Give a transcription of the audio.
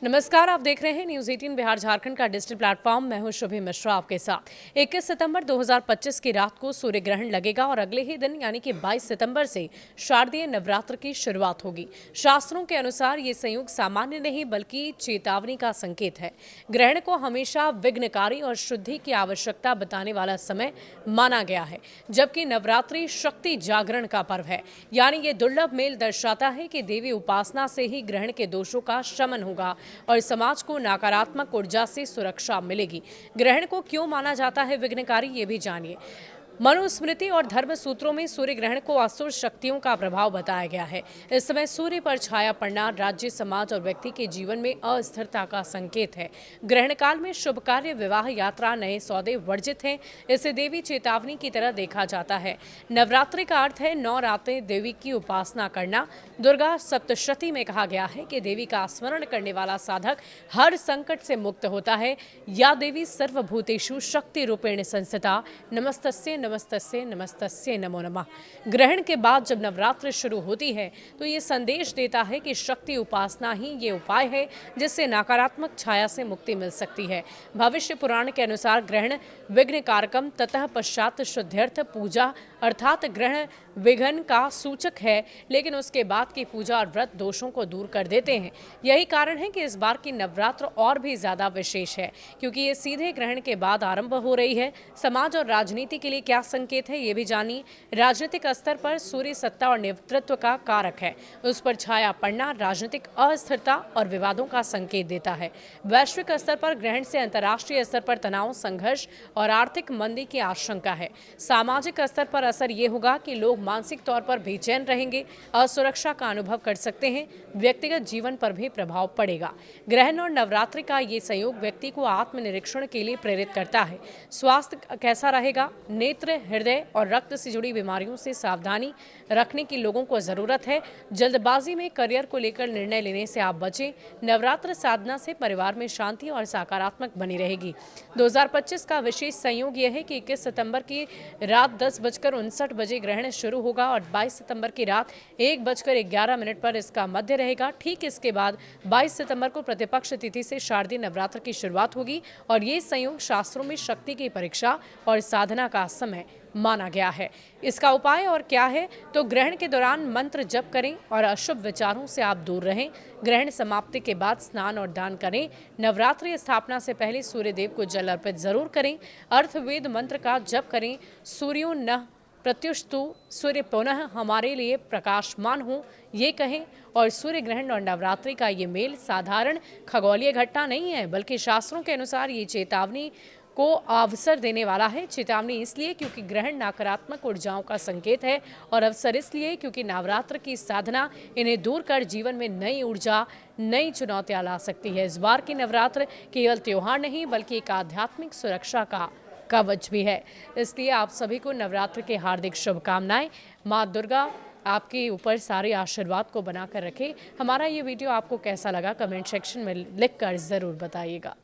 नमस्कार, आप देख रहे हैं न्यूज 18 बिहार झारखंड का डिजिटल प्लेटफॉर्म। मैं हूं शुभी मिश्रा आपके साथ। 21 सितंबर 2025 की रात को सूर्य ग्रहण लगेगा और अगले ही दिन यानी कि 22 सितंबर से शारदीय नवरात्र की शुरुआत होगी। शास्त्रों के अनुसार ये संयोग सामान्य नहीं बल्कि चेतावनी का संकेत है। ग्रहण को हमेशा विघ्नकारी और शुद्धि की आवश्यकता बताने वाला समय माना गया है, जबकि नवरात्रि शक्ति जागरण का पर्व है। यानी ये दुर्लभ मेल दर्शाता है कि देवी उपासना से ही ग्रहण के दोषों का शमन होगा और समाज को नकारात्मक ऊर्जा से सुरक्षा मिलेगी। ग्रहण को क्यों माना जाता है विघ्नकारी, ये भी जानिए। मनुस्मृति और धर्म सूत्रों में सूर्य ग्रहण को असुर शक्तियों का प्रभाव बताया गया है। इस समय सूर्य पर छाया पड़ना राज्य, समाज और व्यक्ति के जीवन में अस्थिरता का संकेत है। ग्रहण काल में शुभ कार्य, विवाह, यात्रा, नए सौदे वर्जित हैं। इसे देवी चेतावनी की तरह देखा जाता है। नवरात्रि का अर्थ है 9 रातें देवी की उपासना करना। दुर्गा सप्तशती में कहा गया है कि देवी का स्मरण करने वाला साधक हर संकट से मुक्त होता है। या देवी सर्वभूतेषु शक्ति रूपेण संस्थिता, नमस्तस्ये नमस्तस्ये नमस्तस्ये नमो नमः। ग्रहण के बाद जब नवरात्र शुरू होती है तो ये संदेश देता है कि शक्ति उपासना ही ये उपाय है जिससे नकारात्मक छाया से मुक्ति मिल सकती है। भविष्य पुराण के अनुसार ग्रहण विघ्न कारकम ततः पश्चात शुद्ध्यर्थ पूजा अर्थात ग्रहण विघ्न का सूचक है, लेकिन उसके बाद की पूजा और व्रत दोषों को दूर कर देते हैं। यही कारण है कि इस बार की नवरात्र और भी ज्यादा विशेष है, क्योंकि ये सीधे ग्रहण के बाद आरंभ हो रही है। समाज और राजनीति के लिए क्या संकेत है, ये भी जानिए। राजनीतिक स्तर पर सूर्य सत्ता और नेतृत्व का कारक है। उस पर छाया पड़ना राजनीतिक अस्थिरता और विवादों का संकेत देता है। वैश्विक स्तर पर ग्रहण से अंतर्राष्ट्रीय स्तर पर तनाव, संघर्ष और आर्थिक मंदी की आशंका है। सामाजिक स्तर पर असर ये होगा कि लोग मानसिक तौर पर बेचैन रहेंगे, असुरक्षा का अनुभव कर सकते हैं। व्यक्तिगत जीवन पर भी प्रभाव पड़ेगा। ग्रहण और नवरात्रि का ये संयोग व्यक्ति को आत्मनिरीक्षण के लिए प्रेरित करता है। स्वास्थ्य कैसा रहेगा? नेत्र, हृदय और रक्त से जुड़ी बीमारियों से सावधानी रखने की लोगों को जरूरत है। जल्दबाजी में करियर को लेकर निर्णय लेने से आप बचें। नवरात्र साधना से परिवार में शांति और सकारात्मक बनी रहेगी। 2025 का विशेष संयोग यह है कि 21 सितंबर की रात 10:59 बजे ग्रहण शुरू होगा और 22 सितंबर की रात 1:11 पर इसका मध्य रहेगा। ठीक इसके बाद 22 सितंबर को प्रतिपक्ष तिथि से शारदीय नवरात्र की शुरुआत होगी और ये संयोग शास्त्रों में शक्ति की परीक्षा और साधना का समय माना गया है। इसका उपाय और क्या है? तो ग्रहण के दौरान मंत्र जप करें और अशुभ विचारों से आप दूर रहें। ग्रहण समाप्ति के बाद स्नान और दान करें। नवरात्रि स्थापना से पहले सूर्य देव को जल अर्पित जरूर करें। अर्थवेद मंत्र का जप करें। सूर्यो नः प्रत्युष्टु, सूर्य पुनः हमारे लिए प्रकाशमान हो, ये कहें। और सूर्य ग्रहण और नवरात्रि का ये मेल साधारण खगोलीय घटना नहीं है, बल्कि शास्त्रों के अनुसार ये चेतावनी को अवसर देने वाला है। चेतावनी इसलिए क्योंकि ग्रहण नकारात्मक ऊर्जाओं का संकेत है और अवसर इसलिए क्योंकि नवरात्र की साधना इन्हें दूर कर जीवन में नई ऊर्जा, नई चुनौतियां ला सकती है। इस बार की नवरात्र केवल त्योहार नहीं बल्कि एक आध्यात्मिक सुरक्षा का कवच भी है। इसलिए आप सभी को नवरात्र के हार्दिक शुभकामनाएं। माँ दुर्गा आपके ऊपर सारे आशीर्वाद को बनाकर रखे। हमारा ये वीडियो आपको कैसा लगा कमेंट सेक्शन में लिखकर ज़रूर बताइएगा।